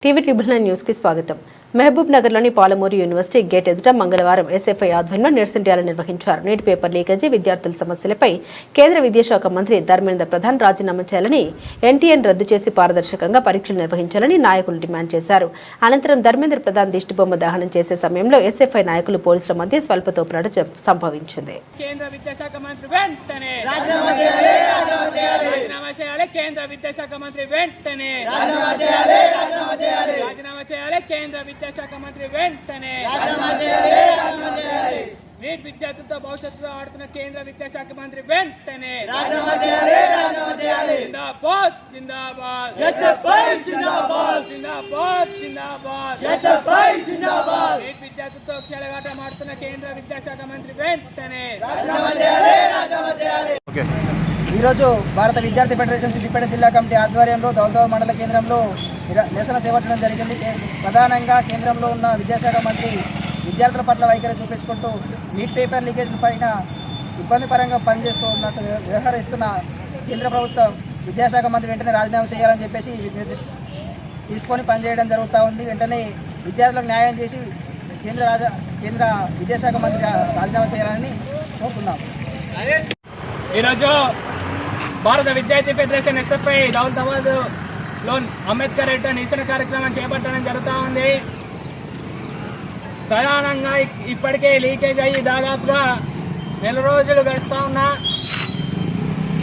TV triple 9 news కి స్వాగతం. మహబూబ్ నగర్ లోని పాలమూరు యూనివర్సిటీ గేట్ ఎదుట మంగళవారం ఎస్ఎఫ్ఐ ఆధ్వర్యంలో నిరసన ర్యాలీ నిర్వహించారు. నీటి పేపర్ లీకేజీ, విద్యార్థుల సమస్యలపై కేంద్ర విద్యాశాఖ మంత్రి ధర్మేంద్ర ప్రధాన్ రాజీనామా చేయాలని, ఎన్టీఎన్ రద్దు చేసి పారదర్శకంగా పరీక్షలు నిర్వహించాలని నాయకులు డిమాండ్ చేశారు. అనంతరం ధర్మేంద్ర ప్రధాన్ దిష్టిబొమ్మ దహనం చేసే సమయంలో ఎస్ఎఫ్ఐ నాయకులు పోలీసుల మధ్య స్వల్ప తోపులాట సంభవించింది. కేంద్ర విద్యాశాఖ మంత్రి వెంటనే కేంద్ర విద్యాశాఖ మంత్రి వెంటనే రాజీనామా చేయాలి. కేంద్ర విద్యాశాఖ మంత్రి వెంటనే నీట్ విద్యార్థులతో భవిష్యత్తులో ఆడుతున్న కేంద్ర విద్యాశాఖ మంత్రి వెంటనే జిందాబాద్ జిందాబాద్ జిందాబాద్ జిందాబాద్ నీట్ విద్యార్థులతో చెలగాటం ఆడుతున్న కేంద్ర విద్యాశాఖ మంత్రి వెంటనే. ఈరోజు భారత విద్యార్థి ఫెడరేషన్ సిద్దిపేట జిల్లా కమిటీ ఆధ్వర్యంలో దౌదవ మండల కేంద్రంలో నిరసన చేపట్టడం జరిగింది. ప్రధానంగా కేంద్రంలో ఉన్న విద్యాశాఖ మంత్రి విద్యార్థుల పట్ల వైఖరి చూపించుకుంటూ నీట్ పేపర్ లీకేజ్ పైన ఇబ్బందికరంగా పనిచేస్తూ ఉన్నట్టు వ్యవహరిస్తున్న కేంద్ర ప్రభుత్వం విద్యాశాఖ మంత్రి వెంటనే రాజీనామా చేయాలని చెప్పేసి తీసుకొని పనిచేయడం జరుగుతూ ఉంది. వెంటనే విద్యార్థులకు న్యాయం చేసి కేంద్ర విద్యాశాఖ మంత్రి రాజీనామా చేయాలని కోరుతున్నాం. ఈరోజు భారత విద్యార్థి ఫెడరేషన్ ఎస్ఎఫ్ఐ దౌలతాబాద్లో అంబేద్కర్ రెడ్డి నిరసన కార్యక్రమం చేపట్టడం జరుగుతూ ఉంది. ప్రధానంగా ఇప్పటికే లీకేజ్ అయ్యి దాదాపుగా 4 రోజులు గడుస్తూ ఉన్నా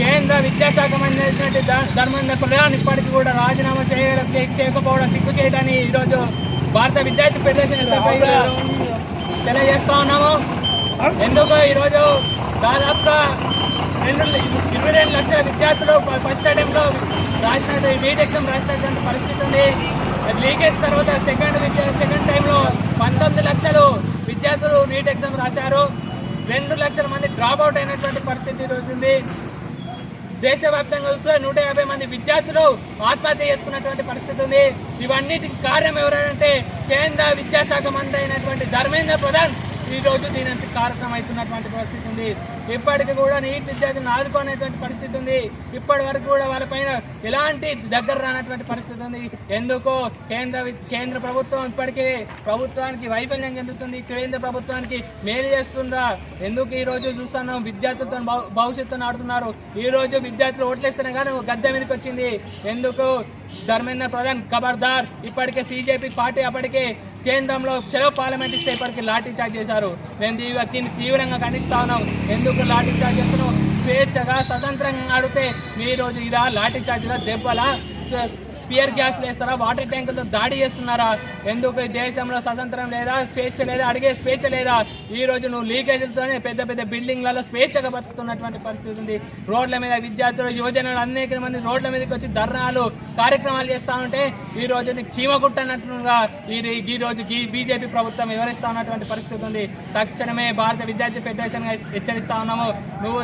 కేంద్ర విద్యాశాఖ మంత్రి ధర్మేంద్ర ప్రధాన్ ఇప్పటికీ కూడా రాజీనామా చేయకపోవడం సిగ్గు చేయడాన్ని ఈరోజు భారత విద్యార్థి ఫెడరేషన్ ఎస్ఎఫ్ఐగా తెలియజేస్తూ ఉన్నాము. ఎందుకు ఈరోజు దాదాపుగా 22 లక్షల విద్యార్థులు ఫస్ట్ అటెంప్ట్లో రాసినట్టు నీట్ ఎగ్జామ్ రాసినటువంటి పరిస్థితి ఉంది. లీకేజ్ తర్వాత సెకండ్ టైంలో 19 లక్షలు విద్యార్థులు నీట్ ఎగ్జామ్ రాశారు. 2 లక్షల మంది డ్రాప్ అవుట్ అయినటువంటి పరిస్థితి ఉంది. దేశవ్యాప్తంగా చూస్తే 150 మంది విద్యార్థులు ఆత్మహత్య చేసుకున్నటువంటి పరిస్థితి ఉంది. ఇవన్నిటికి కారణం ఎవరంటే కేంద్ర విద్యాశాఖ మంత్రి అయినటువంటి ధర్మేంద్ర ప్రధాన్ ఈరోజు దీనికి కారణం అవుతున్నటువంటి పరిస్థితి ఉంది. ఇప్పటికి కూడా నీట్ విద్యార్థులను ఆదుకునేటువంటి పరిస్థితి ఉంది. ఇప్పటి వరకు కూడా వాళ్ళపైన ఎలాంటి దగ్గర రానటువంటి పరిస్థితి ఉంది. ఎందుకో కేంద్ర ప్రభుత్వం ఇప్పటికే ప్రభుత్వానికి వైఫల్యం చెందుతుంది, కేంద్ర ప్రభుత్వానికి మేలు చేస్తుండ్రా. ఎందుకు ఈరోజు చూస్తున్నాం విద్యార్థులతో భవిష్యత్తును ఆడుతున్నారు. ఈరోజు విద్యార్థులు ఓట్లేస్తేనే కానీ గద్దె మీదకి వచ్చింది. ఎందుకు ధర్మేంద్ర ప్రధాన్ ఖబర్దార్. ఇప్పటికే సిజేపీ పార్టీ అప్పటికే కేంద్రంలో చలో పార్లమెంట్ ఇస్తే ఇప్పటికీ లాఠీ చార్జ్ చేశారు. మేము దీన్ని తీవ్రంగా ఖండిస్తా ఉన్నాం. ఎందుకు లాఠీ చార్జ్ చేస్తున్నాం? స్వేచ్ఛగా స్వతంత్రంగా అడిగితే మీ రోజు ఇదా లాఠీ చార్జ్లా, దెబ్బలా, స్పియర్ గ్యాస్ వేస్తారా, వాటర్ ట్యాంకులతో దాడి చేస్తున్నారా? ఎందుకు ఈ దేశంలో స్వతంత్రం లేదా, స్వేచ్ఛ లేదా, అడిగే స్వేచ్ఛ లేదా? ఈ రోజు నువ్వు లీకేజీలతోనే పెద్ద పెద్ద బిల్డింగ్లలో స్వేచ్ఛగా బతుకుతున్నటువంటి పరిస్థితి ఉంది. రోడ్ల మీద విద్యార్థులు, యువజనులు అనేక మంది రోడ్ల మీదకి వచ్చి ధర్నాలు కార్యక్రమాలు చేస్తూ ఉంటే ఈ రోజు నీకు చీమగుట్టనట్టుగా ఈ రోజు బీజేపీ ప్రభుత్వం వివరిస్తూ ఉన్నటువంటి పరిస్థితి ఉంది. తక్షణమే భారత విద్యార్థి ఫెడరేషన్ హెచ్చరిస్తా ఉన్నాము. నువ్వు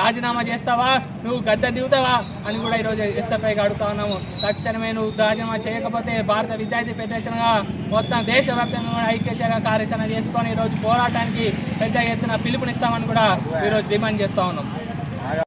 రాజీనామా చేస్తావా, నువ్వు గద్దె దిగుతావా అని కూడా ఈరోజు ఎస్ఎఫ్ఐగా అడుగుతా ఉన్నాము. తక్షణమే నువ్వు రాజీనామా చేయకపోతే భారత విద్యార్థి ఫెడరేషన్గా మొత్తం దేశవ్యాప్తంగా ఐక్యతగా కార్యాచరణ చేసుకొని ఈరోజు పోరాటానికి పెద్ద ఎత్తున పిలుపునిస్తామని కూడా ఈరోజు డిమాండ్ చేస్తూ ఉన్నాం.